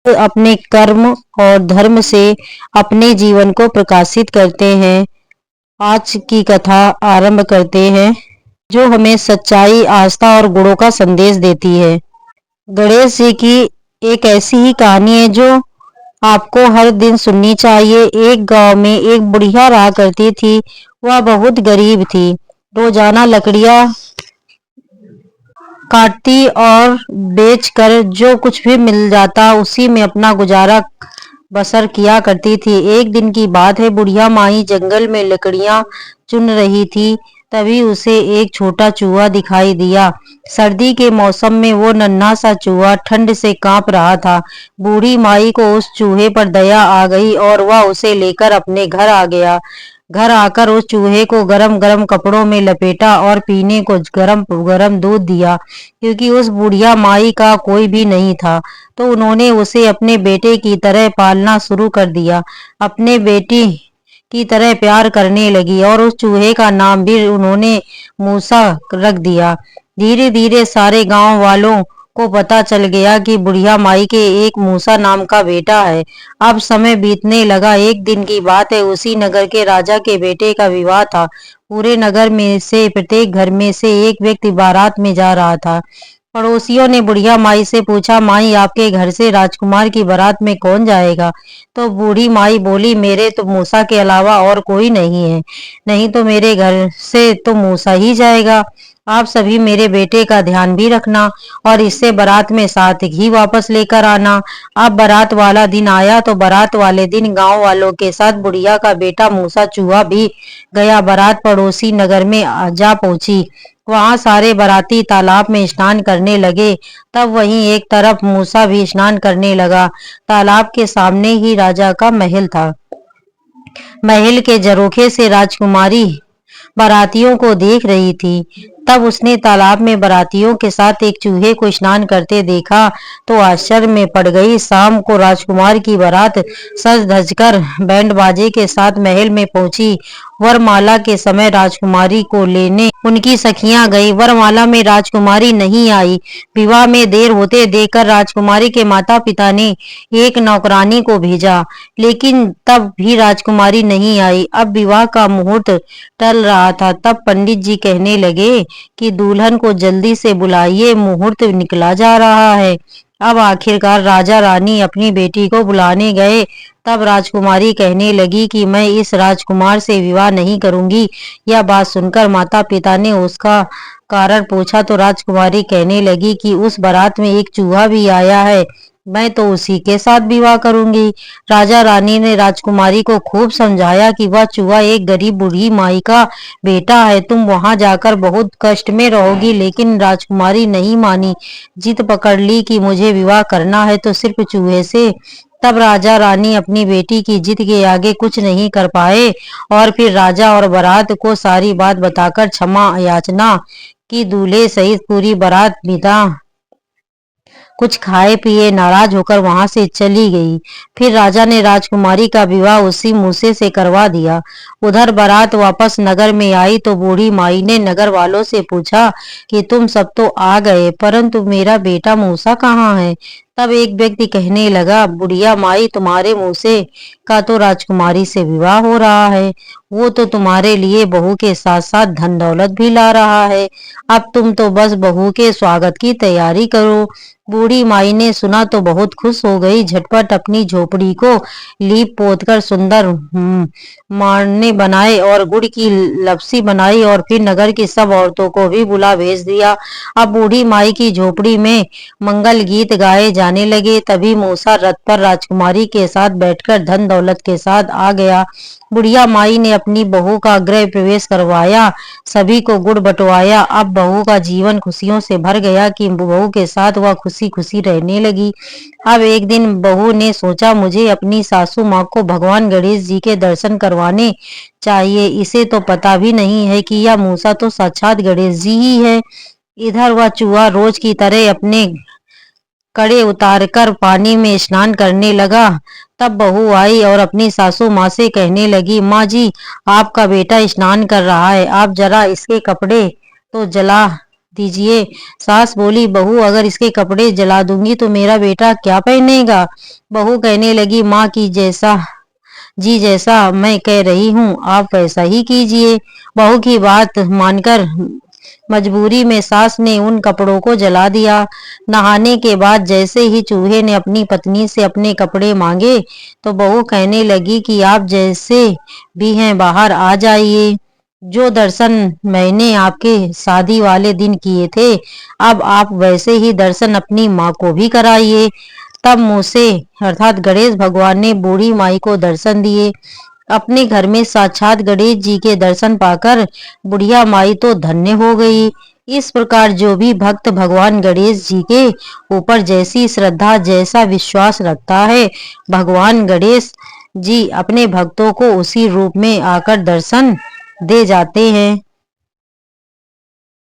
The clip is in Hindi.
अपने कर्म और धर्म से अपने जीवन को प्रकाशित करते हैं। आज की कथा आरंभ करते हैं, जो हमें सच्चाई, आस्था और गुणों का संदेश देती है। गणेश जी की एक ऐसी ही कहानी है जो आपको हर दिन सुननी चाहिए। एक गांव में एक बुढ़िया रहा करती थी। वह बहुत गरीब थी। रोजाना लकड़ियां काटती और बेचकर जो कुछ भी मिल जाता उसी में अपना गुजारा बसर किया करती थी। एक दिन की बात है, बुढ़िया माई जंगल में लकड़ियां चुन रही थी। तभी उसे एक छोटा चूहा दिखाई दिया। सर्दी के मौसम में वो नन्हा सा चूहा ठंड से कांप रहा था। बूढ़ी माई को उस चूहे पर दया आ गई और वह उसे लेकर अपने घर आ गया। घर आकर उस चूहे को गरम गरम कपड़ों में लपेटा और पीने को गरम गरम दूध दिया। क्योंकि उस बुढ़िया माई का कोई भी नहीं था, तो उन्होंने उसे अपने बेटे की तरह पालना शुरू कर दिया। अपने बेटी की तरह प्यार करने लगी और उस चूहे का नाम भी उन्होंने मूसा रख दिया। धीरे धीरे सारे गांव वालों को पता चल गया कि बुढ़िया माई के एक मूसा नाम का बेटा है। अब समय बीतने लगा। एक दिन की बात है, उसी नगर के राजा के बेटे का विवाह था। पूरे नगर में से प्रत्येक घर में से एक व्यक्ति बारात में जा रहा था। पड़ोसियों ने बुढ़िया माई से पूछा, माई आपके घर से राजकुमार की बारात में कौन जाएगा? तो बूढ़ी माई बोली, मेरे तो मूसा के अलावा और कोई नहीं है। नहीं तो मेरे घर से तो मूसा ही जाएगा। आप सभी मेरे बेटे का ध्यान भी रखना और इससे बारात में साथ ही वापस लेकर आना। अब बारात वाला दिन आया तो बारात वाले दिन गांव वालों के साथ बुढ़िया का बेटा मूसा चूहा भी गया। बारात पड़ोसी नगर में जा पहुंची। वहां सारे बाराती तालाब में स्नान करने लगे। तब वहीं एक तरफ मूसा भी स्नान करने लगा। तालाब के सामने ही राजा का महल था। महल के झरोखे से राजकुमारी बारातियों को देख रही थी। तब उसने तालाब में बारातियों के साथ एक चूहे को स्नान करते देखा तो आश्चर्य में पड़ गई। शाम को राजकुमार की बारात सज धज कर बैंड बाजे के साथ महल में पहुंची। वरमाला के समय राजकुमारी को लेने उनकी सखियां गई। वरमाला में राजकुमारी नहीं आई। विवाह में देर होते देखकर राजकुमारी के माता पिता ने एक नौकरानी को भेजा, लेकिन तब भी राजकुमारी नहीं आई। अब विवाह का मुहूर्त टल रहा था। तब पंडित जी कहने लगे कि दुल्हन को जल्दी से बुलाइए, मुहूर्त निकला जा रहा है। अब आखिरकार राजा रानी अपनी बेटी को बुलाने गए। तब राजकुमारी कहने लगी कि मैं इस राजकुमार से विवाह नहीं करूंगी। यह बात सुनकर माता पिता ने उसका कारण पूछा तो राजकुमारी कहने लगी कि उस बारात में एक चूहा भी आया है, मैं तो उसी के साथ विवाह करूंगी। राजा रानी ने राजकुमारी को खूब समझाया कि वह चूहा एक गरीब बूढ़ी माई का बेटा है, तुम वहां जाकर बहुत कष्ट में रहोगी। लेकिन राजकुमारी नहीं मानी, जिद पकड़ ली कि मुझे विवाह करना है तो सिर्फ चूहे से। तब राजा रानी अपनी बेटी की जिद के आगे कुछ नहीं कर पाए और फिर राजा और बारात को सारी बात बताकर क्षमा याचना की। दूल्हे सहित पूरी बारात बिना कुछ खाए पिए नाराज होकर वहां से चली गई। फिर राजा ने राजकुमारी का विवाह उसी मूसे से करवा दिया। उधर बारात वापस नगर में आई तो बूढ़ी माई ने नगर वालों से पूछा कि तुम सब तो आ गए, परंतु मेरा बेटा मूसा कहाँ है? तब एक व्यक्ति कहने लगा, बुढ़िया माई, तुम्हारे मूसे का तो राजकुमारी से विवाह हो रहा है। वो तो तुम्हारे लिए बहू के साथ साथ धन दौलत भी ला रहा है। अब तुम तो बस बहू के स्वागत की तैयारी करो। बूढ़ी माई ने सुना तो बहुत खुश हो गई। झटपट अपनी झोपड़ी को लीप पोत कर सुंदर मारने बनाए और गुड़ की लपसी बनाई और फिर नगर की सब औरतों को भी बुला भेज दिया। अब बूढ़ी माई की झोपड़ी में मंगल गीत गाए जाने लगे। तभी मूसा रथ पर राजकुमारी के साथ बैठकर धन दौलत के साथ आ गया। बुढ़िया माई ने अपनी बहू का गृह प्रवेश करवाया, सभी को गुड़ बंटवाया। अब बहू का जीवन खुशियों से भर गया कि बहू के साथ वह खुशी खुशी रहने लगी। अब एक दिन बहू ने सोचा, मुझे अपनी सासू माँ को भगवान गणेश जी के दर्शन करवाने चाहिए। इसे तो पता भी नहीं है कि यह मूसा तो साक्षात गणेश जी ही है। इधर वह चूहा रोज की तरह अपने कड़े उतारकर पानी में स्नान करने लगा। तब बहू आई और अपनी सासू माँ से कहने लगी, माँ जी, आपका बेटा स्नान कर रहा है, आप जरा इसके कपड़े तो जला दीजिए। सास बोली, बहू अगर इसके कपड़े जला दूंगी तो मेरा बेटा क्या पहनेगा? बहू कहने लगी, माँ की जैसा मैं कह रही हूँ आप वैसा ही कीजिए। बहू की बात मानकर मजबूरी में सास ने उन कपड़ों को जला दिया। नहाने के बाद जैसे ही चूहे ने अपनी पत्नी से अपने कपड़े मांगे तो बहू कहने लगी कि आप जैसे भी हैं बाहर आ जाइए। जो दर्शन मैंने आपके शादी वाले दिन किए थे अब आप वैसे ही दर्शन अपनी माँ को भी कराइए। तब मूसे अर्थात गणेश भगवान ने बूढ़ी माई को दर्शन दिए। अपने घर में साक्षात गणेश जी के दर्शन पाकर बुढ़िया माई तो धन्य हो गई। इस प्रकार जो भी भक्त भगवान गणेश जी के ऊपर जैसी श्रद्धा जैसा विश्वास रखता है भगवान गणेश जी अपने भक्तों को उसी रूप में आकर दर्शन दे जाते हैं।